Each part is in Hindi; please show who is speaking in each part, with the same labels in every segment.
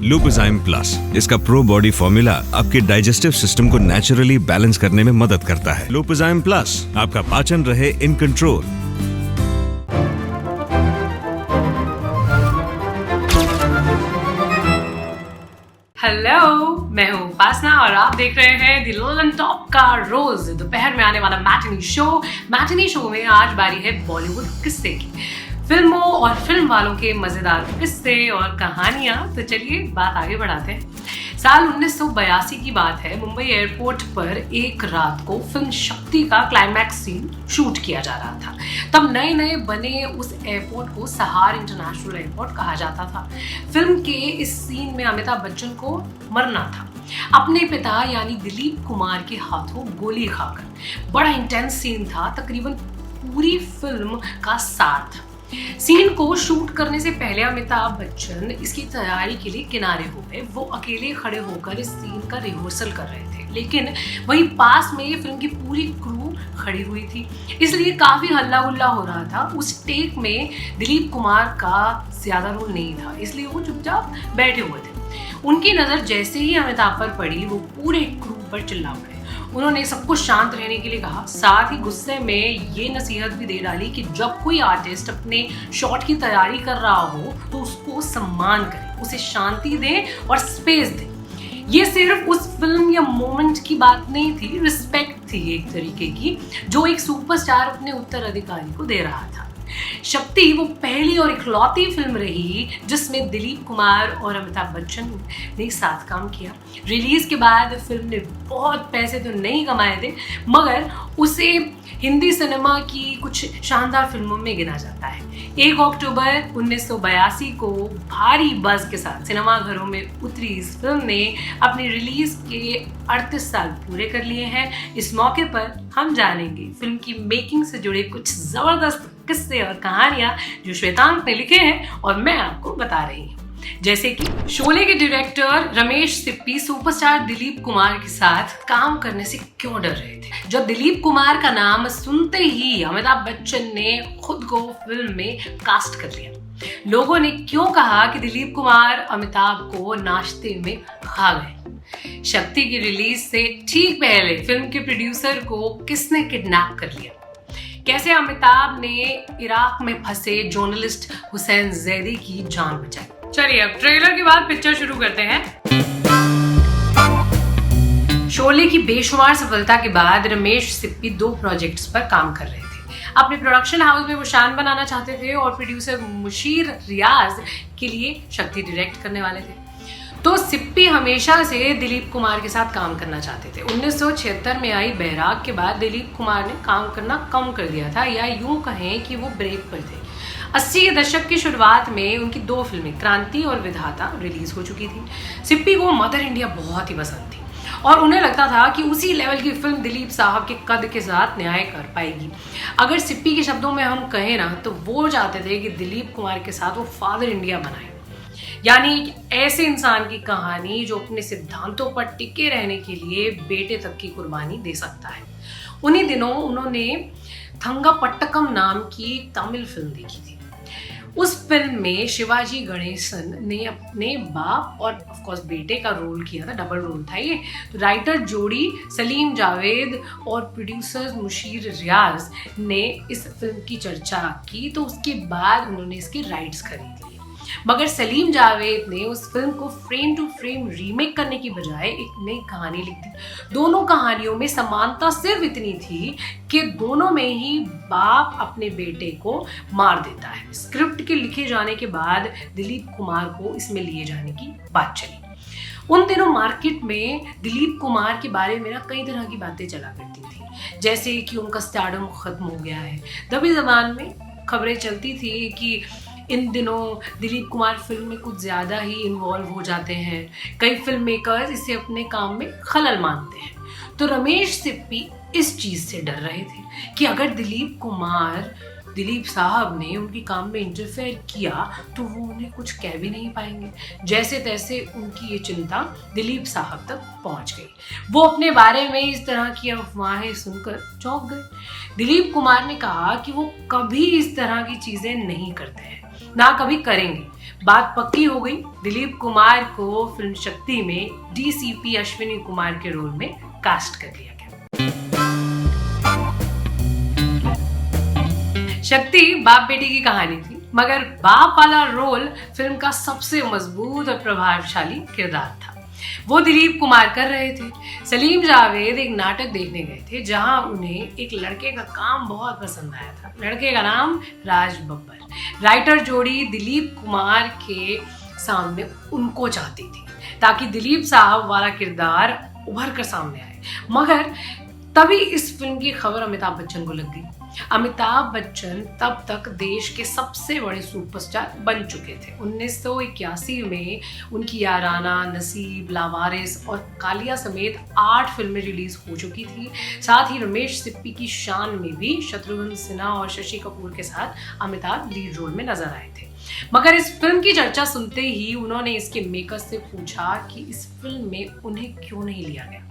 Speaker 1: लुपिजाइम प्लस, इसका प्रो बॉडी फॉर्मूला आपके डाइजेस्टिव सिस्टम को नेचुरली बैलेंस करने में मदद करता है। लुपिजाइम प्लस, आपका पाचन रहे इन कंट्रोल।
Speaker 2: हेलो, मैं हूँ उपासना और आप देख रहे हैं द ललन टॉप का रोज दोपहर में आने वाला मैटिनी शो। मैटिनी शो में आज बारी है बॉलीवुड किस्से की, फिल्मों और फिल्म वालों के मजेदार किस्से और कहानियां। तो चलिए बात आगे बढ़ाते हैं। साल 1982 की बात है। मुंबई एयरपोर्ट पर एक रात को फिल्म शक्ति का क्लाइमैक्स सीन शूट किया जा रहा था। तब नए नए बने उस एयरपोर्ट को सहार इंटरनेशनल एयरपोर्ट कहा जाता था। फिल्म के इस सीन में अमिताभ बच्चन को मरना था अपने पिता यानी दिलीप कुमार के हाथों गोली खाकर। बड़ा इंटेंस सीन था, तकरीबन पूरी फिल्म का सार था। सीन को शूट करने से पहले अमिताभ बच्चन इसकी तैयारी के लिए किनारे हो गए। वो अकेले खड़े होकर इस सीन का रिहर्सल कर रहे थे, लेकिन वहीं पास में फिल्म की पूरी क्रू खड़ी हुई थी, इसलिए काफी हल्ला गुल्ला हो रहा था। उस टेक में दिलीप कुमार का ज्यादा रोल नहीं था, इसलिए वो चुपचाप बैठे हुए थे। उनकी नजर जैसे ही अमिताभ पर पड़ी, वो पूरे क्रू पर चिल्ला पड़े। उन्होंने सबको शांत रहने के लिए कहा, साथ ही गुस्से में ये नसीहत भी दे डाली कि जब कोई आर्टिस्ट अपने शॉट की तैयारी कर रहा हो तो उसको सम्मान करें, उसे शांति दें और स्पेस दें। ये सिर्फ उस फिल्म या मोमेंट की बात नहीं थी, रिस्पेक्ट थी एक तरीके की, जो एक सुपरस्टार अपने उत्तराधिकारी को दे रहा था। शक्ति वो पहली और इकलौती फिल्म रही जिसमें दिलीप कुमार और अमिताभ बच्चन ने साथ काम किया। रिलीज के बाद फिल्म ने बहुत पैसे तो नहीं कमाए थे, मगर उसे हिंदी सिनेमा की कुछ शानदार फिल्मों में गिना जाता है। 1 अक्टूबर 1982 को भारी बज़ के साथ सिनेमाघरों में उतरी इस फिल्म ने अपनी रिलीज के 38 साल पूरे कर लिए हैं। इस मौके पर हम जानेंगे फिल्म की मेकिंग से जुड़े कुछ जबरदस्त किस्से और कहानियां जो श्वेतांक ने लिखे हैं और मैं आपको बता रही हूँ। जैसे कि शोले के डायरेक्टर रमेश सिप्पी सुपरस्टार दिलीप कुमार के साथ काम करने से क्यों डर रहे थे। जब दिलीप कुमार का नाम सुनते ही अमिताभ बच्चन ने खुद को फिल्म में कास्ट कर लिया। लोगों ने क्यों कहा कि दिलीप कुमार अमिताभ को नाश्ते में खा गए। शक्ति की रिलीज से ठीक पहले फिल्म के प्रोड्यूसर को किसने किडनैप कर लिया। कैसे अमिताभ ने इराक में फंसे जर्नलिस्ट हुसैन जैदी की जान बचाई। चलिए अब ट्रेलर के बाद पिक्चर शुरू करते हैं। शोले की बेशुमार सफलता के बाद रमेश सिप्पी 2 प्रोजेक्ट्स पर काम कर रहे थे। अपने प्रोडक्शन हाउस में वो शान बनाना चाहते थे और प्रोड्यूसर मुशीर रियाज के लिए शक्ति डायरेक्ट करने वाले थे। तो सिप्पी हमेशा से दिलीप कुमार के साथ काम करना चाहते थे। 1976 में आई बैराग के बाद दिलीप कुमार ने काम करना कम कर दिया था, या यूं कहें कि वो ब्रेक पर थे। 80 के दशक की शुरुआत में उनकी 2 फिल्में क्रांति और विधाता रिलीज हो चुकी थी। सिप्पी को मदर इंडिया बहुत ही पसंद थी और उन्हें लगता था कि उसी लेवल की फिल्म दिलीप साहब के कद के साथ न्याय कर पाएगी। अगर सिप्पी के शब्दों में हम कहें ना, तो वो चाहते थे कि दिलीप कुमार के साथ वो फादर इंडिया बनाए, यानी ऐसे इंसान की कहानी जो अपने सिद्धांतों पर टिके रहने के लिए बेटे तक की कुर्बानी दे सकता है। उन्हीं दिनों उन्होंने थंगापट्टकम नाम की तमिल फिल्म देखी थी। उस फिल्म में शिवाजी गणेशन ने अपने बाप और ऑफ कोर्स बेटे का रोल किया था, डबल रोल था ये। तो राइटर जोड़ी सलीम जावेद और प्रोड्यूसर मुशीर रियाज ने इस फिल्म की चर्चा की, तो उसके बाद उन्होंने इसके राइट्स खरीद लिए। मगर सलीम जावेद ने उस फिल्म को फ्रेम टू फ्रेम रीमेक करने की बजाय एक नई कहानी लिख दी। दोनों कहानियों में समानता सिर्फ इतनी थी कि दोनों में ही बाप अपने बेटे को मार देता है। स्क्रिप्ट के लिखे जाने के बाद दिलीप कुमार को इसमें लिए जाने की बात चली। उन दिनों मार्केट में दिलीप कुमार के बारे में ना कई तरह की बातें चला करती थी, जैसे कि उनका स्टारडम खत्म हो गया है। तभी जबान में खबरें चलती थी कि इन दिनों दिलीप कुमार फिल्म में कुछ ज़्यादा ही इन्वॉल्व हो जाते हैं। कई फिल्म मेकर्स इसे अपने काम में खलल मानते हैं। तो रमेश सिप्पी इस चीज़ से डर रहे थे कि अगर दिलीप साहब ने उनके काम में इंटरफेयर किया तो वो उन्हें कुछ कह भी नहीं पाएंगे। जैसे तैसे उनकी ये चिंता दिलीप साहब तक पहुंच गई। वो अपने बारे में इस तरह की अफवाहें सुनकर चौंक गए। दिलीप कुमार ने कहा कि वो कभी इस तरह की चीज़ें नहीं करते हैं, ना कभी करेंगे। बात पक्की हो गई, दिलीप कुमार को फिल्म शक्ति में डीसीपी अश्विनी कुमार के रोल में कास्ट कर लिया गया। शक्ति बाप बेटी की कहानी थी, मगर बाप वाला रोल फिल्म का सबसे मजबूत और प्रभावशाली किरदार था। वो दिलीप कुमार कर रहे थे। सलीम जावेद एक नाटक देखने गए थे जहां उन्हें एक लड़के का काम बहुत पसंद आया था। लड़के का नाम राज बब्बर। राइटर जोड़ी दिलीप कुमार के सामने उनको चाहती थी ताकि दिलीप साहब वाला किरदार उभर कर सामने आए, मगर तभी इस फिल्म की खबर अमिताभ बच्चन को लग गई। अमिताभ बच्चन तब तक देश के सबसे बड़े सुपरस्टार बन चुके थे। 1981 में उनकी याराना, नसीब, लावारिस और कालिया समेत 8 फिल्में रिलीज हो चुकी थी। साथ ही रमेश सिप्पी की शान में भी शत्रुघ्न सिन्हा और शशि कपूर के साथ अमिताभ लीड रोल में नजर आए थे। मगर इस फिल्म की चर्चा सुनते ही उन्होंने इसके मेकर्स से पूछा कि इस फिल्म में उन्हें क्यों नहीं लिया गया।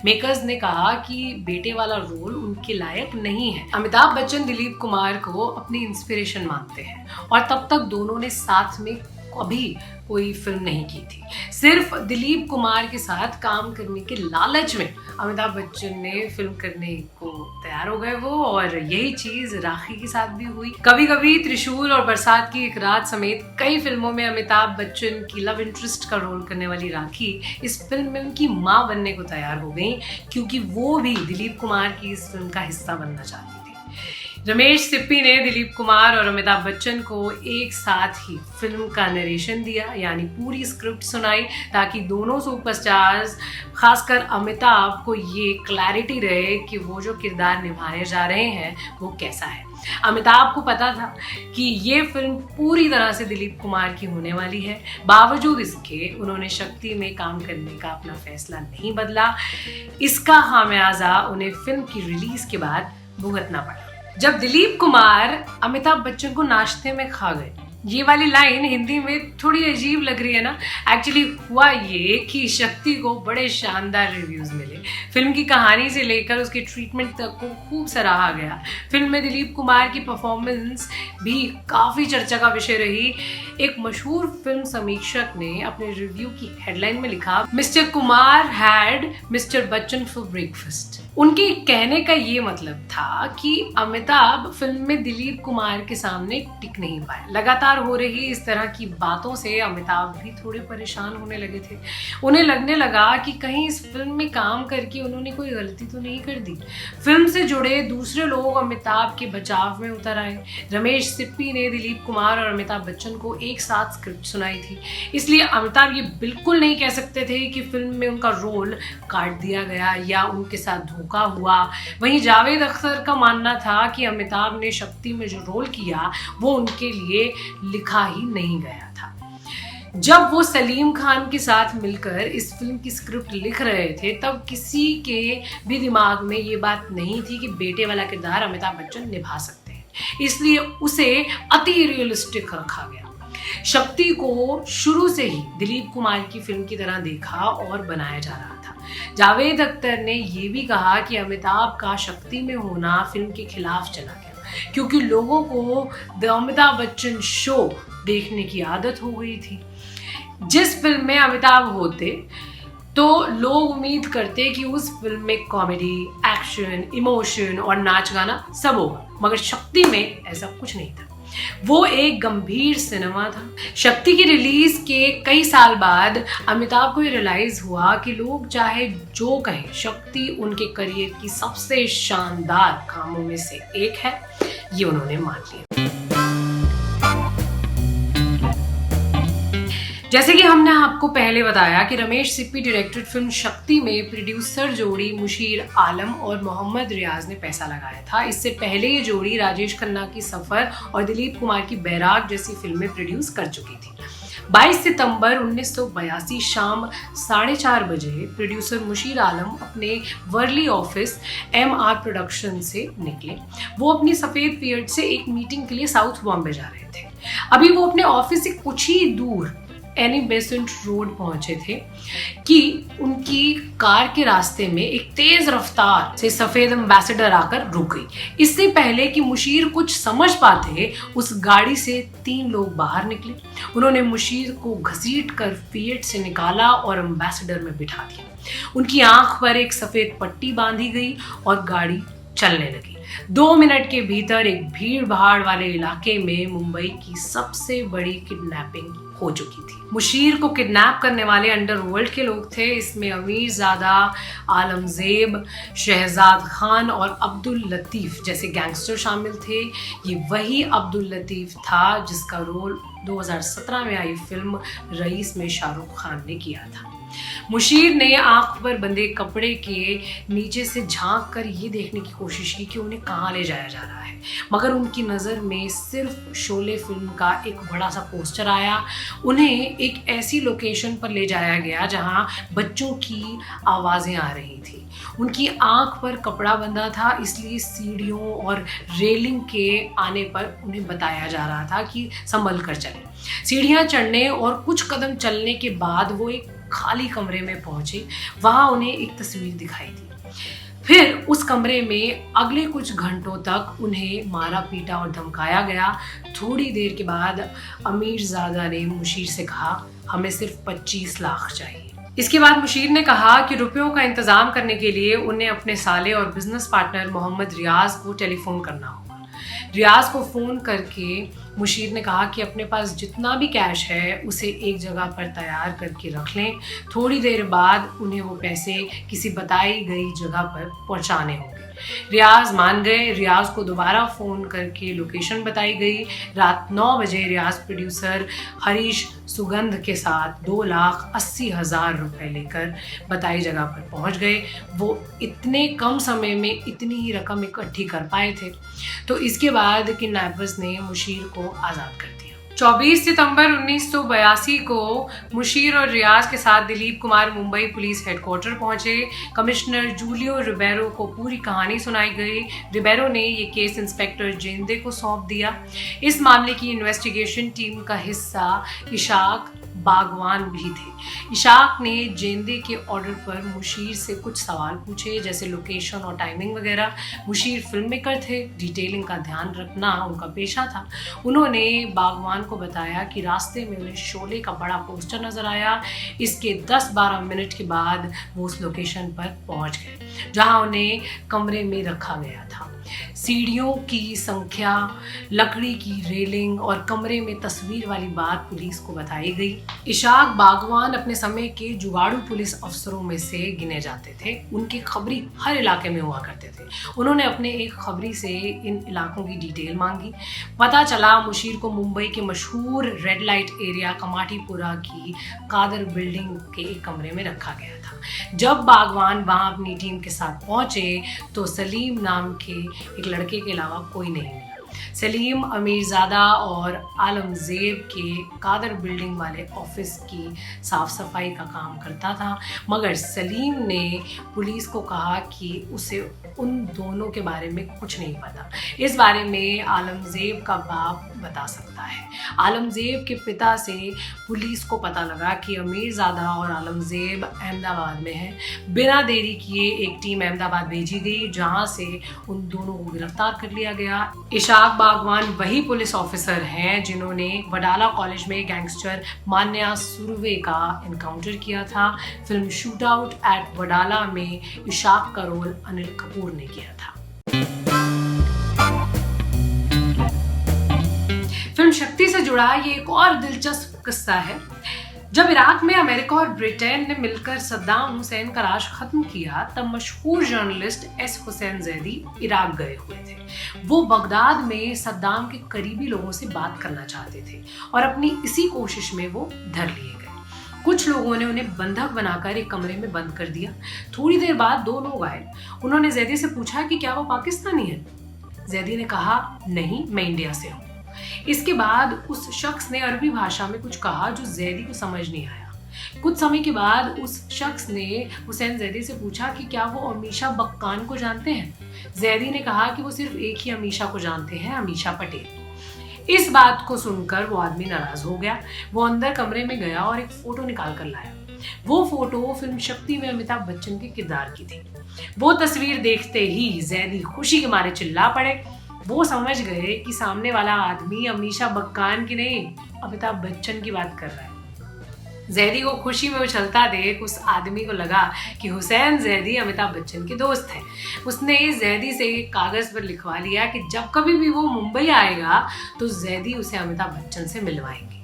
Speaker 2: मेकर्स ने कहा कि बेटे वाला रोल उनके लायक नहीं है। अमिताभ बच्चन दिलीप कुमार को अपनी इंस्पिरेशन मानते हैं और तब तक दोनों ने साथ में कभी कोई फिल्म नहीं की थी। सिर्फ दिलीप कुमार के साथ काम करने के लालच में अमिताभ बच्चन ने फिल्म करने को तैयार हो गए वो, और यही चीज राखी के साथ भी हुई। कभी कभी त्रिशूल और बरसात की एक रात समेत कई फिल्मों में अमिताभ बच्चन की लव इंटरेस्ट का रोल करने वाली राखी इस फिल्म में उनकी माँ बनने को तैयार हो गई, क्योंकि वो भी दिलीप कुमार की इस फिल्म का हिस्सा बनना चाहती थी। रमेश सिप्पी ने दिलीप कुमार और अमिताभ बच्चन को एक साथ ही फिल्म का नरेशन दिया, यानी पूरी स्क्रिप्ट सुनाई, ताकि दोनों सुपरस्टार्स, खासकर अमिताभ को ये क्लैरिटी रहे कि वो जो किरदार निभाने जा रहे हैं वो कैसा है। अमिताभ को पता था कि ये फिल्म पूरी तरह से दिलीप कुमार की होने वाली है। बावजूद इसके उन्होंने शक्ति में काम करने का अपना फैसला नहीं बदला। इसका खामियाजा उन्हें फिल्म की रिलीज के बाद भुगतना पड़ा। जब दिलीप कुमार अमिताभ बच्चन को नाश्ते में खा गए, ये वाली लाइन हिंदी में थोड़ी अजीब लग रही है ना। एक्चुअली हुआ ये कि शक्ति को बड़े शानदार रिव्यूज मिले। फिल्म की कहानी से लेकर उसके ट्रीटमेंट तक को खूब सराहा गया। फिल्म में दिलीप कुमार की परफॉर्मेंस भी काफ़ी चर्चा का विषय रही। एक मशहूर फिल्म समीक्षक ने अपने रिव्यू की हेडलाइन में लिखा, mister Kumar had mister Bachchan for breakfast. उनके कहने का ये मतलब था कि अमिताभ फिल्म में दिलीप कुमार के सामने टिक नहीं पाए। लगातार हो रही इस तरह की बातों से अमिताभ भी थोड़े परेशान होने लगे थे। उन्हें लगने लगा कि कहीं इस फिल्म में काम करके उन्होंने कोई गलती तो नहीं कर दी। फिल्म से जुड़े दूसरे लोग अमिताभ के बचाव में उतर आए। रमेश सिप्पी ने दिलीप कुमार और अमिताभ बच्चन को एक साथ स्क्रिप्ट सुनाई थी, इसलिए अमिताभ ये बिल्कुल नहीं कह सकते थे कि फिल्म में उनका रोल काट दिया गया या उनके साथ धोखा हुआ। वहीं जावेद अख्तर का मानना था कि अमिताभ ने शक्ति में जो रोल किया वो उनके लिए लिखा ही नहीं गया था। जब वो सलीम खान के साथ मिलकर इस फिल्म की स्क्रिप्ट लिख रहे थे, तब किसी के भी दिमाग में ये बात नहीं थी कि बेटे वाला किरदार अमिताभ बच्चन निभा सकते हैं, इसलिए उसे अति रियलिस्टिक रखा गया। शक्ति को शुरू से ही दिलीप कुमार की फिल्म की तरह देखा और बनाया जा रहा था। जावेद अख्तर ने यह भी कहा कि अमिताभ का शक्ति में होना फिल्म के खिलाफ चला गया, क्योंकि लोगों को द अमिताभ बच्चन शो देखने की आदत हो गई थी। जिस फिल्म में अमिताभ होते तो लोग उम्मीद करते कि उस फिल्म में कॉमेडी, एक्शन, इमोशन और नाच गाना सब होगा, मगर शक्ति में ऐसा कुछ नहीं था। वो एक गंभीर सिनेमा था। शक्ति की रिलीज के कई साल बाद अमिताभ को ये रियलाइज हुआ कि लोग चाहे जो कहें, शक्ति उनके करियर की सबसे शानदार कामों में से एक है, ये उन्होंने मान लिया। जैसे कि हमने आपको पहले बताया कि रमेश सिप्पी डायरेक्टेड फिल्म शक्ति में प्रोड्यूसर जोड़ी मुशीर आलम और मोहम्मद रियाज ने पैसा लगाया था। इससे पहले ये जोड़ी राजेश खन्ना की सफर और दिलीप कुमार की बैराग जैसी फिल्में प्रोड्यूस कर चुकी थी। 22 सितंबर 1982 शाम 4:30 बजे प्रोड्यूसर मुशीर आलम अपने वर्ली ऑफिस MR प्रोडक्शन से निकले। वो अपनी सफेद पीरियड से एक मीटिंग के लिए साउथ बॉम्बे जा रहे थे। अभी वो अपने ऑफिस से कुछ ही दूर एनी बेसेंट रोड पहुंचे थे कि उनकी कार के रास्ते में एक तेज रफ्तार से सफेद एम्बेसडर आकर रुक गई। इससे पहले कि मुशीर कुछ समझ पाते, उस गाड़ी से 3 लोग बाहर निकले। उन्होंने मुशीर को घसीट कर फिएट से निकाला और एम्बेसडर में बिठा दिया। उनकी आंख पर एक सफेद पट्टी बांधी गई और गाड़ी चलने लगी। 2 मिनट के भीतर एक भीड़ भाड़ वाले इलाके में मुंबई की सबसे बड़ी किडनैपिंग हो चुकी थी। मुशीर को किडनैप करने वाले अंडरवर्ल्ड के लोग थे। इसमें अमीरजादा, आलमजेब, शहजाद खान और अब्दुल लतीफ जैसे गैंगस्टर शामिल थे। ये वही अब्दुल लतीफ था जिसका रोल 2017 में आई फिल्म रईस में शाहरुख खान ने किया था। मुशीर ने आंख पर बंधे कपड़े के नीचे से झांक कर ये देखने की कोशिश की कि उन्हें कहाँ ले जाया जा रहा है, मगर उनकी नज़र में सिर्फ शोले फिल्म का एक बड़ा सा पोस्टर आया। उन्हें एक ऐसी लोकेशन पर ले जाया गया जहाँ बच्चों की आवाज़ें आ रही थी। उनकी आंख पर कपड़ा बंधा था, इसलिए सीढ़ियों और रेलिंग के आने पर उन्हें बताया जा रहा था कि संभल कर चलें। सीढ़ियाँ चढ़ने और कुछ कदम चलने के बाद वो एक खाली कमरे में पहुंचे। वहां उन्हें एक तस्वीर दिखाई दी। फिर उस कमरे में अगले कुछ घंटों तक उन्हें मारा पीटा और धमकाया गया। थोड़ी देर के बाद अमीरजादा ने मुशीर से कहा, हमें सिर्फ 25 लाख चाहिए। इसके बाद मुशीर ने कहा कि रुपयों का इंतजाम करने के लिए उन्हें अपने साले और बिजनेस पार्टनर मोहम्मद रियाज को टेलीफोन करना होगा। रियाज को फ़ोन करके मुशीर ने कहा कि अपने पास जितना भी कैश है उसे एक जगह पर तैयार करके रख लें। थोड़ी देर बाद उन्हें वो पैसे किसी बताई गई जगह पर पहुंचाने होंगे। रियाज मान गए। रियाज को दोबारा फ़ोन करके लोकेशन बताई गई। रात 9 बजे रियाज प्रोड्यूसर हरीश सुगंध के साथ 2,80,000 रुपये लेकर बताई जगह पर पहुंच गए। वो इतने कम समय में इतनी ही रकम इकट्ठी कर पाए थे। तो इसके बाद किडनैपर्स ने मुशीर को आज़ाद कर दिया। 24 सितंबर 1982 को मुशीर और रियाज के साथ दिलीप कुमार मुंबई पुलिस हेडक्वार्टर पहुंचे। कमिश्नर जूलियो रिबेरो को पूरी कहानी सुनाई गई। रिबेरो ने ये केस इंस्पेक्टर जेंदे को सौंप दिया। इस मामले की इन्वेस्टिगेशन टीम का हिस्सा इशाक बागवान भी थे। इशाक ने जेंदे के ऑर्डर पर मुशीर से कुछ सवाल पूछे, जैसे लोकेशन और टाइमिंग वगैरह। मुशीर फिल्म मेकर थे, डिटेलिंग का ध्यान रखना उनका पेशा था। उन्होंने बागवान को बताया कि रास्ते में उन्हें शोले का बड़ा पोस्टर नजर आया। इसके 10-12 मिनट के बाद वो उस लोकेशन पर पहुंच गए जहां उन्हें कमरे में रखा गया था। सीढ़ियों की संख्या, लकड़ी की रेलिंग और कमरे में तस्वीर वाली बात पुलिस को बताई गई। इशाक बागवान अपने समय के जुगाड़ू पुलिस अफसरों में से गिने जाते थे। उनके खबरी हर इलाके में हुआ करते थे। उन्होंने अपने एक खबरी से इन इलाकों की डिटेल मांगी। पता चला मुशीर को मुंबई के मशहूर रेड लाइट एरिया कमाटीपुरा की कादर बिल्डिंग के एक कमरे में रखा गया था। जब बागवान वहां अपनी टीम के साथ पहुंचे तो सलीम नाम के एक लड़के के अलावा कोई नहीं मिला। सलीम अमीरजादा और आलमजेब के कादर बिल्डिंग वाले ऑफिस की साफ सफाई का काम करता था, मगर सलीम ने पुलिस को कहा कि उसे उन दोनों के बारे में कुछ नहीं पता। इस बारे में आलमजेब का बाप बता सकता है। आलमजेब के पिता से पुलिस को पता लगा कि अमीरजादा और आलमजेब अहमदाबाद में हैं। बिना देरी किए एक टीम अहमदाबाद भेजी गई, जहां से उन दोनों को गिरफ्तार कर लिया गया। इशाक बागवान वही पुलिस ऑफिसर हैं जिन्होंने वडाला कॉलेज में गैंगस्टर मान्या सुर्वे का एनकाउंटर किया था। Film shoot out at Wadala में इशाक का रोल अनिल कपूर ने किया था। फिल्म शक्ति से जुड़ा ये एक और दिलचस्प किस्सा है। जब इराक में अमेरिका और ब्रिटेन ने मिलकर सद्दाम हुसैन का राज खत्म किया, तब मशहूर journalist S Hussain Zaidi Iraq गए हुए थे। वो बगदाद में सद्दाम के करीबी लोगों से बात करना चाहते थे और अपनी इसी कोशिश में वो धर लिए गए। कुछ लोगों ने उन्हें बंधक बनाकर एक कमरे में बंद कर दिया। थोड़ी देर बाद 2 लोग आए। उन्होंने जैदी से पूछा कि क्या वो पाकिस्तानी है। जैदी ने कहा, नहीं, मैं इंडिया से हूँ। इसके बाद उस शख्स ने अरबी भाषा में कुछ कहा जो जैदी को समझ नहीं आया। कुछ समय के बाद उस शख्स ने हुसैन जैदी से पूछा कि क्या वो अमीशा बक्कान को जानते हैं। जैदी ने कहा कि वो सिर्फ एक ही अमीशा को जानते हैं, अमीशा पटेल। इस बात को सुनकर वो आदमी नाराज हो गया। वो अंदर कमरे में गया और एक फोटो निकाल कर लाया। वो फोटो फिल्म शक्ति में अमिताभ बच्चन के किरदार की थी। वो तस्वीर देखते ही जैदी खुशी के मारे चिल्ला पड़े। वो समझ गए कि सामने वाला आदमी अमीषा बक्कान की नहीं, अमिताभ बच्चन की बात कर रहा है। जैदी को खुशी में उछलता देख उस आदमी को लगा कि हुसैन जैदी अमिताभ बच्चन के दोस्त हैं। उसने जैदी से एक कागज़ पर लिखवा लिया कि जब कभी भी वो मुंबई आएगा तो जैदी उसे अमिताभ बच्चन से मिलवाएंगे।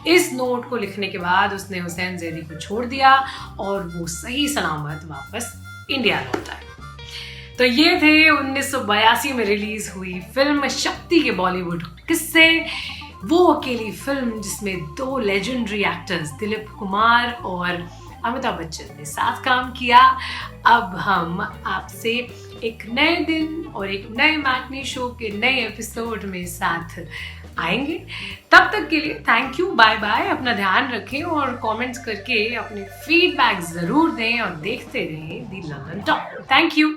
Speaker 2: इस नोट को लिखने के बाद उसने हुसैन जैदी को छोड़ दिया और वो सही सलामत वापस इंडिया लौट आए। तो ये थे 1982 में रिलीज हुई फिल्म शक्ति के बॉलीवुड किस्से। वो अकेली फिल्म जिसमें 2 लेजेंडरी एक्टर्स दिलीप कुमार और अमिताभ बच्चन ने साथ काम किया। अब हम आपसे एक नए दिन और एक नए मैटनी शो के नए एपिसोड में साथ आएंगे। तब तक के लिए थैंक यू, बाय बाय। अपना ध्यान रखें और कमेंट्स करके अपने फीडबैक ज़रूर दें और देखते रहें दी लंदन टॉक। Thank you.